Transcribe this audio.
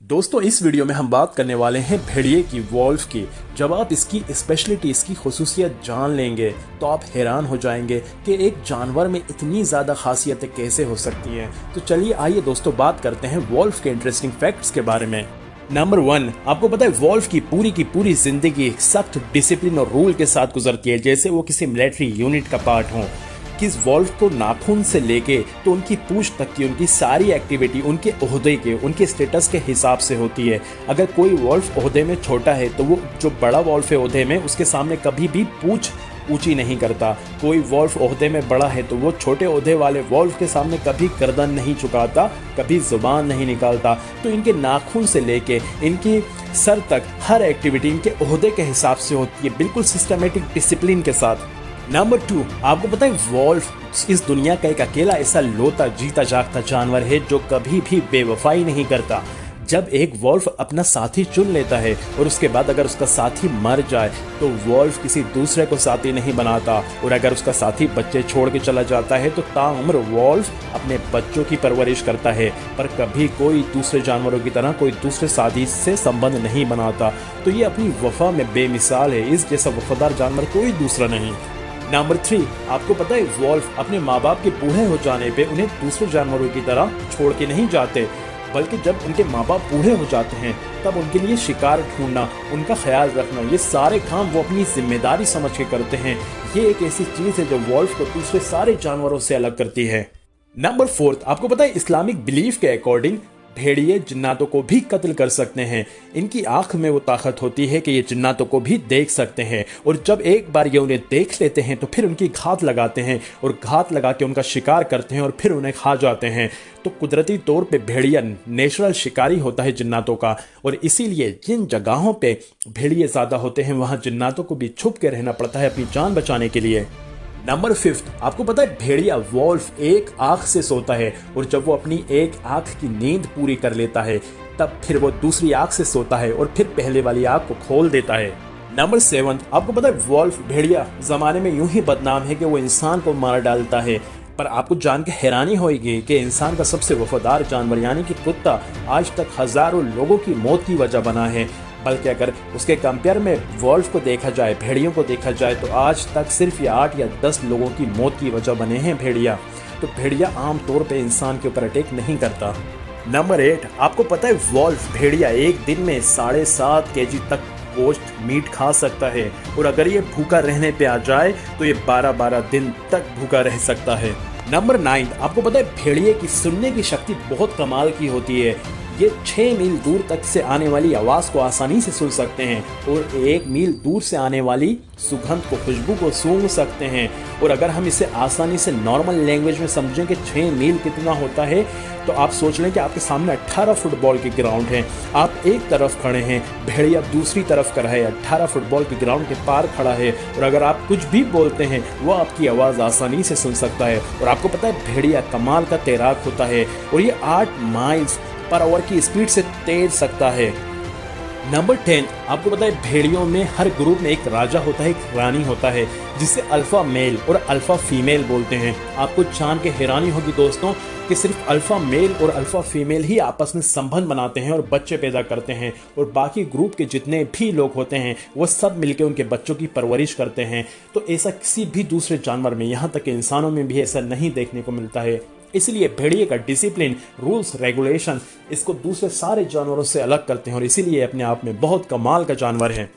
दोस्तों इस वीडियो में हम बात करने वाले हैं भेड़िए की, वॉल्फ की। जब आप इसकी स्पेशलिटी, इसकी खुसूसियत जान लेंगे तो आप हैरान हो जाएंगे कि एक जानवर में इतनी ज़्यादा खासियतें कैसे हो सकती हैं। तो चलिए आइए दोस्तों बात करते हैं वॉल्फ के इंटरेस्टिंग फैक्ट्स के बारे में। नंबर 1, आपको पता है वॉल्फ की पूरी जिंदगी एक सख्त डिसिप्लिन और रूल के साथ गुजरती है, जैसे वो किसी मिलिट्री यूनिट का पार्ट हो। किस वॉल्फ को नाखून से लेके तो उनकी पूंछ तक की उनकी सारी एक्टिविटी उनके ओहदे के, उनके स्टेटस के हिसाब से होती है। अगर कोई वॉल्फ ओहदे में छोटा है तो वो जो बड़ा वॉल्फ है ओहदे में, उसके सामने कभी भी पूंछ ऊंची नहीं करता। कोई वॉल्फ ओहदे में बड़ा है तो वो छोटे ओहदे वाले वॉल्फ के सामने कभी गर्दन नहीं झुकाता, कभी जुबान नहीं निकालता। तो इनके नाखून से लेके इनकी सर तक हर एक्टिविटी इनके ओहदे के हिसाब से होती है, बिल्कुल सिस्टमेटिक डिसिप्लिन के साथ। नंबर 2, आपको पता है वॉल्फ इस दुनिया का एक अकेला ऐसा लोता जीता जागता जानवर है जो कभी भी बेवफाई नहीं करता। जब एक वॉल्फ अपना साथी चुन लेता है और उसके बाद अगर उसका साथी मर जाए तो वॉल्फ किसी दूसरे को साथी नहीं बनाता, और अगर उसका साथी बच्चे छोड़ के चला जाता है तो ताउम्र वॉल्फ अपने बच्चों की परवरिश करता है, पर कभी कोई दूसरे जानवरों की तरह कोई दूसरे साथी से संबंध नहीं बनाता। तो ये अपनी वफा में बेमिसाल है, इस जैसा वफादार जानवर कोई दूसरा नहीं। नंबर 3, आपको पता है वॉल्फ अपने माँ बाप के बूढ़े हो जाने पे उन्हें दूसरे जानवरों की तरह छोड़ के नहीं जाते, बल्कि जब उनके माँ बाप बूढ़े हो जाते हैं तब उनके लिए शिकार ढूंढना, उनका ख्याल रखना, ये सारे काम वो अपनी जिम्मेदारी समझ के करते हैं। ये एक ऐसी चीज़ है जो वॉल्फ को दूसरे सारे जानवरों से अलग करती है। नंबर 4, आपको पता है इस्लामिक बिलीफ के अकॉर्डिंग भेड़िए जिन्नातों को भी कत्ल कर सकते हैं। इनकी आंख में वो ताकत होती है कि ये जिन्नातों को भी देख सकते हैं, और जब एक बार ये उन्हें देख लेते हैं तो फिर उनकी घात लगाते हैं और घात लगा के उनका शिकार करते हैं और फिर उन्हें खा जाते हैं। तो कुदरती तौर पे भेड़िया नेचुरल शिकारी होता है जिन्नातों का, और इसीलिए जिन जगहों पे भेड़िए ज़्यादा होते हैं वहाँ जिन्नातों को भी छुप के रहना पड़ता है अपनी जान बचाने के लिए। नंबर 5, आपको पता है भेड़िया वॉल्फ एक आंख से सोता है, और जब वो अपनी एक आंख की नींद पूरी कर लेता है तब फिर वो दूसरी आंख से सोता है और फिर पहले वाली आंख को खोल देता है। नंबर 7, आपको पता है वॉल्फ भेड़िया जमाने में यूं ही बदनाम है कि वो इंसान को मार डालता है, पर आपको जान के हैरानी होगी कि इंसान का सबसे वफादार जानवर यानी कि कुत्ता आज तक हजारों लोगों की मौत की वजह बना है। बल्कि अगर उसके कंपेयर में वॉल्फ को देखा जाए, भेड़ियों को देखा जाए, तो आज तक सिर्फ ये 8 या 10 लोगों की मौत की वजह बने हैं भेड़िया। तो भेड़िया आम तौर पे इंसान के ऊपर अटैक नहीं करता। नंबर 8, आपको पता है वॉल्फ भेड़िया एक दिन में 7.5 केजी तक गोश्त मीट खा सकता है, और अगर ये भूखा रहने पे आ जाए तो ये 12-12 दिन तक भूखा रह सकता है। नंबर 9, आपको पता है भेड़िए की सुनने की शक्ति बहुत कमाल की होती है। ये 6 मील दूर तक से आने वाली आवाज़ को आसानी से सुन सकते हैं, और 1 मील दूर से आने वाली सुगंध को, खुशबू को सूंघ सकते हैं। और अगर हम इसे आसानी से नॉर्मल लैंग्वेज में समझें कि 6 मील कितना होता है, तो आप सोच लें कि आपके सामने 18 फुटबॉल के ग्राउंड हैं। आप एक तरफ खड़े हैं, भेड़िया दूसरी तरफ खड़ा है, 18 फुटबॉल के ग्राउंड के पार खड़ा है, और अगर आप कुछ भी बोलते हैं वो आपकी आवाज़ आसानी से सुन सकता है। और आपको पता है भेड़िया कमाल का तैराक होता है, और ये 8 माइल्स पर आवर की स्पीड से तैर सकता है। नंबर 10, आपको पता है भेड़ियों में हर ग्रुप में एक राजा होता है, एक रानी होता है, जिसे अल्फा मेल और अल्फा फीमेल बोलते हैं। आपको जान के हैरानी होगी दोस्तों कि सिर्फ अल्फा मेल और अल्फा फीमेल ही आपस में संबंध बनाते हैं और बच्चे पैदा करते हैं, और बाकी ग्रुप के जितने भी लोग होते हैं वो सब मिलकर उनके बच्चों की परवरिश करते हैं। तो ऐसा किसी भी दूसरे जानवर में, यहाँ तक कि इंसानों में भी ऐसा नहीं देखने को मिलता है। इसलिए भेड़िए का डिसिप्लिन, रूल्स, रेगुलेशन इसको दूसरे सारे जानवरों से अलग करते हैं, और इसीलिए अपने आप में बहुत कमाल का जानवर है।